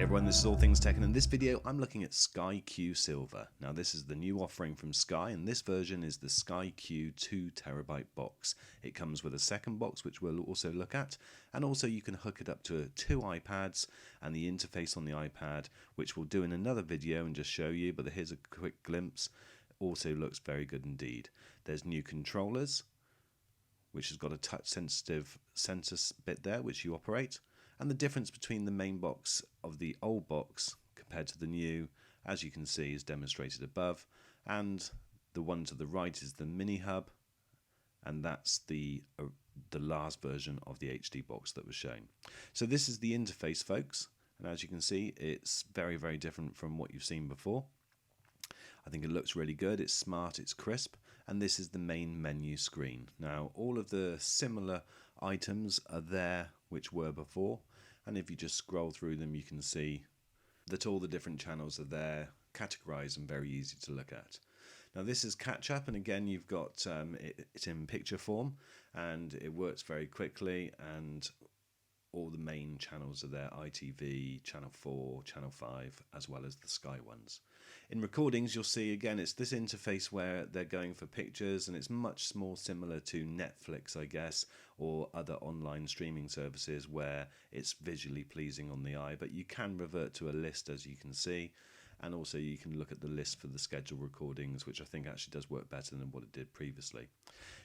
Hey everyone, this is All Things Tech, and in this video I'm looking at Sky Q Silver. Now this is the new offering from Sky, and this version is the Sky Q 2TB box. It comes with a second box which we'll also look at, and also you can hook it up to two iPads and the interface on the iPad, which we'll do in another video and just show you, but here's a quick glimpse. Also looks very good indeed. There's new controllers, which has got a touch sensitive sensor bit there which you operate. And the difference between the main box of the old box compared to the new, as you can see, is demonstrated above. And the one to the right is the mini hub, and that's the last version of the HD box that was shown. So this is the interface, folks, and as you can see, it's very, very different from what you've seen before. I think it looks really good. It's smart, it's crisp, and this is the main menu screen. Now, all of the similar items are there which were before, and if you just scroll through them, you can see that all the different channels are there, categorized and very easy to look at. Now this is catch up, and again you've got it in picture form, and it works very quickly, and all the main channels are there: ITV, Channel 4, Channel 5, as well as the Sky ones. In recordings, you'll see again it's this interface where they're going for pictures, and it's much more similar to Netflix, I guess, or other online streaming services where it's visually pleasing on the eye, but you can revert to a list, as you can see, and also you can look at the list for the scheduled recordings, which I think actually does work better than what it did previously.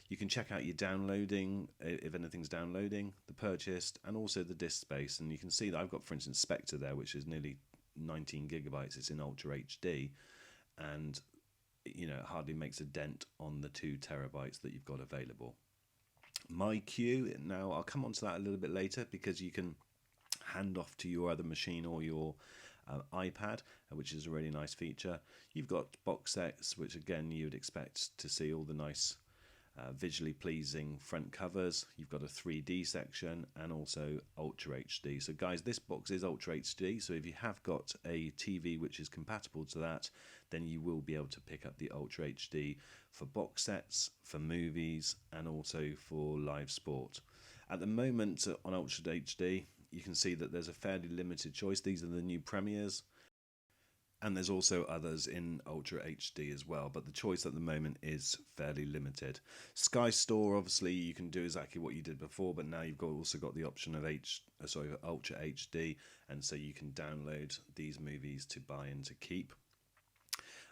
You can check out your downloading, if anything's downloading, the purchased, and also the disk space. And you can see that I've got, for instance, Spectre there, which is nearly 19 gigabytes. It's in Ultra HD, and you know, it hardly makes a dent on the 2 terabytes that you've got available. My Q, now I'll come on to that a little bit later, because you can hand off to your other machine or your iPad, which is a really nice feature. You've got box sets, which again you would expect to see all the nice visually pleasing front covers. You've got a 3D section and also Ultra HD. So guys, this box is Ultra HD, so if you have got a TV which is compatible to that, then you will be able to pick up the Ultra HD for box sets, for movies, and also for live sport. At the moment on Ultra HD, you can see that there's a fairly limited choice. These are the new premieres, and there's also others in Ultra HD as well, but the choice at the moment is fairly limited. Sky Store, obviously you can do exactly what you did before, but now you've also got the option of Ultra HD, and so you can download these movies to buy and to keep.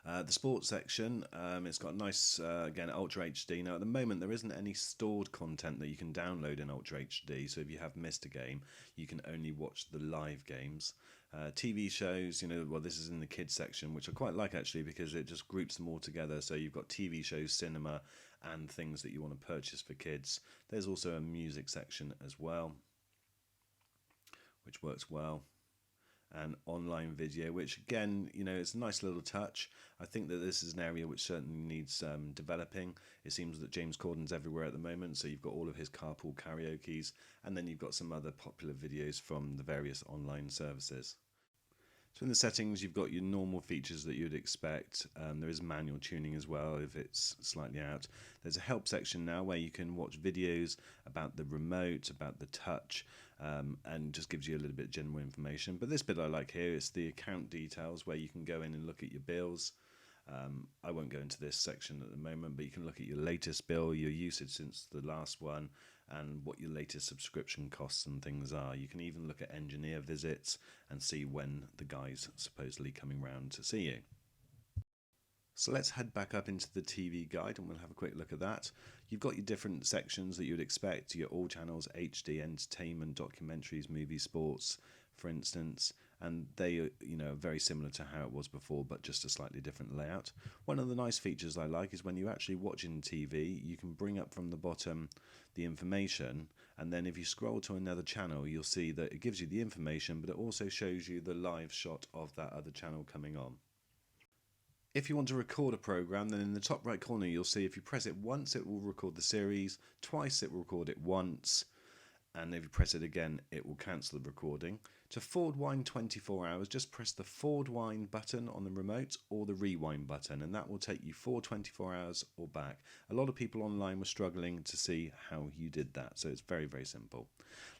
The sports section, it's got nice, again, Ultra HD. Now, at the moment, there isn't any stored content that you can download in Ultra HD, so if you have missed a game, you can only watch the live games. TV shows, you know, well, this is in the kids section, which I quite like, actually, because it just groups them all together. So you've got TV shows, cinema, and things that you want to purchase for kids. There's also a music section as well, which works well. And online video, which again, you know, it's a nice little touch. I think that this is an area which certainly needs developing. It seems that James Corden's everywhere at the moment, so you've got all of his carpool karaoke's, and then you've got some other popular videos from the various online services. So in the settings, you've got your normal features that you'd expect. There is manual tuning as well if it's slightly out. There's a help section now where you can watch videos about the remote, about the touch, and just gives you a little bit of general information. But this bit I like here is the account details, where you can go in and look at your bills. I won't go into this section at the moment, but you can look at your latest bill, your usage since the last one, and what your latest subscription costs and things are. You can even look at engineer visits and see when the guy's supposedly coming round to see you. So let's head back up into the TV guide and we'll have a quick look at that. You've got your different sections that you'd expect, your all channels, HD, entertainment, documentaries, movies, sports, for instance, and they, you know, are very similar to how it was before, but just a slightly different layout. One of the nice features I like is when you're actually watching TV, you can bring up from the bottom the information, and then if you scroll to another channel, you'll see that it gives you the information, but it also shows you the live shot of that other channel coming on. If you want to record a program, then in the top right corner you'll see if you press it once it will record the series, twice it will record it once, and if you press it again, it will cancel the recording. To forward wind 24 hours, just press the forward wind button on the remote or the rewind button, and that will take you forward 24 hours or back. A lot of people online were struggling to see how you did that, so it's very, very simple.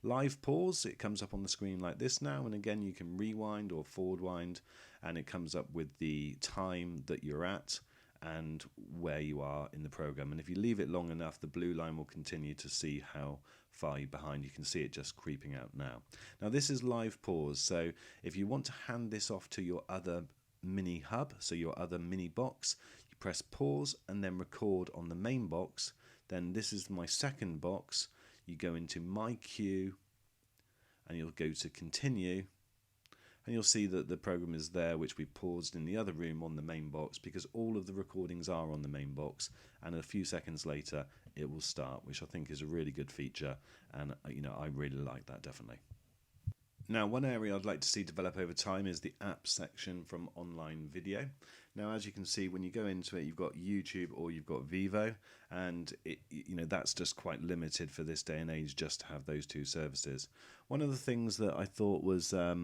Live pause, it comes up on the screen like this now, and again you can rewind or forward wind, and it comes up with the time that you're at and where you are in the program. And if you leave it long enough, the blue line will continue to see how far you're behind. You can see it just creeping out now. Now this is live pause, so if you want to hand this off to your other mini hub, so your other mini box, you press pause and then record on the main box. Then this is my second box. You go into my queue and you'll go to continue, and you'll see that the program is there, which we paused in the other room on the main box, because all of the recordings are on the main box, and a few seconds later it will start, which I think is a really good feature, and I really like that, definitely. Now, one area I'd like to see develop over time is the app section from online video. Now, as you can see, when you go into it, you've got YouTube or you've got Vivo, and that's just quite limited for this day and age, just to have those two services. One of the things that I thought was a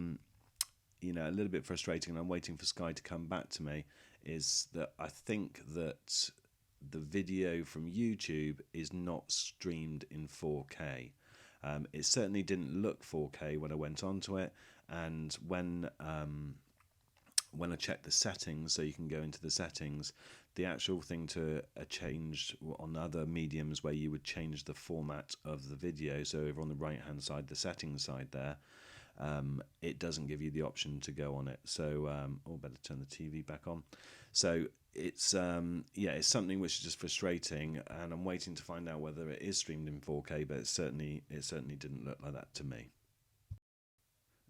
little bit frustrating, and I'm waiting for Sky to come back to me, is that I think that the video from YouTube is not streamed in 4K. It certainly didn't look 4K when I went onto it, and when I checked the settings, so you can go into the settings, the actual thing to change on other mediums where you would change the format of the video, so over on the right hand side, the settings side there, it doesn't give you the option to go on it. So better turn the TV back on. So it's it's something which is just frustrating, and I'm waiting to find out whether it is streamed in 4K, but it certainly didn't look like that to me.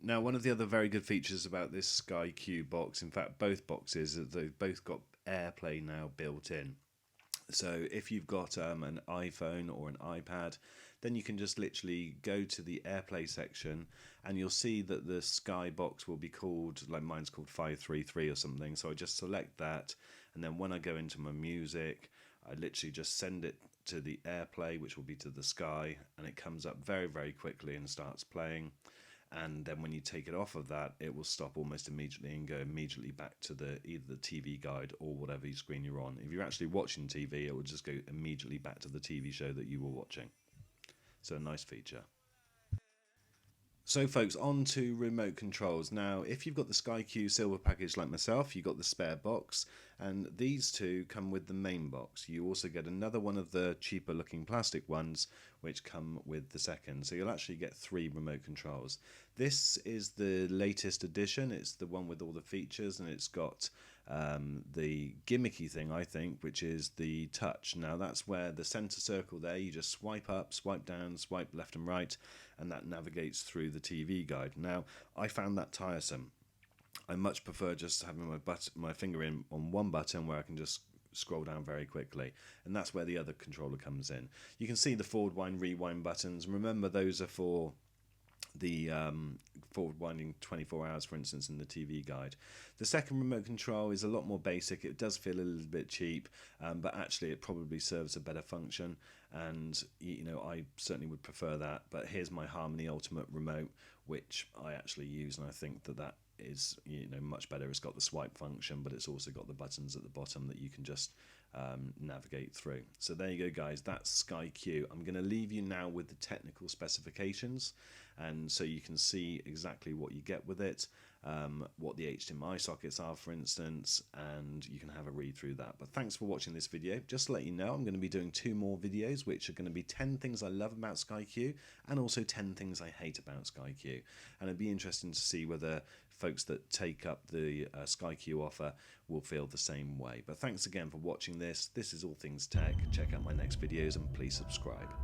Now, one of the other very good features about this Sky Q box, in fact both boxes, is they've both got Airplay now built in. So if you've got an iPhone or an iPad, then you can just literally go to the Airplay section, and you'll see that the Sky box will be called, like mine's called 533 or something. So I just select that, and then when I go into my music, I literally just send it to the Airplay, which will be to the Sky, and it comes up very, very quickly and starts playing. And then when you take it off of that, it will stop almost immediately and go immediately back to either the TV guide or whatever screen you're on. If you're actually watching TV, it will just go immediately back to the TV show that you were watching. So a nice feature. So folks, on to remote controls. Now, if you've got the Sky Q Silver package like myself, you've got the spare box, and these two come with the main box. You also get another one of the cheaper looking plastic ones, which come with the second. So you'll actually get 3 remote controls. This is the latest edition. It's the one with all the features, and it's got the gimmicky thing, I think, which is the touch. Now that's where the center circle there, you just swipe up, swipe down, swipe left and right, and that navigates through the TV guide. Now I found that tiresome. I much prefer just having my finger in on one button where I can just scroll down very quickly, and that's where the other controller comes in. You can see the forward wind, rewind buttons. Remember, those are for the forward winding 24 hours, for instance, in the TV guide. The second remote control is a lot more basic. It does feel a little bit cheap, but actually it probably serves a better function, and I certainly would prefer that. But here's my Harmony Ultimate remote, which I actually use, and I think that is much better. It's got the swipe function, but it's also got the buttons at the bottom that you can just navigate through. So there you go, guys, that's Sky Q. I'm going to leave you now with the technical specifications, and so you can see exactly what you get with it, what the HDMI sockets are, for instance, and you can have a read through that. But thanks for watching this video. Just to let you know, I'm going to be doing 2 more videos, which are going to be 10 things I love about Sky Q, and also 10 things I hate about Sky Q. And it'd be interesting to see whether folks that take up the Sky Q offer will feel the same way. But thanks again for watching this. This is All Things Tech. Check out my next videos and please subscribe.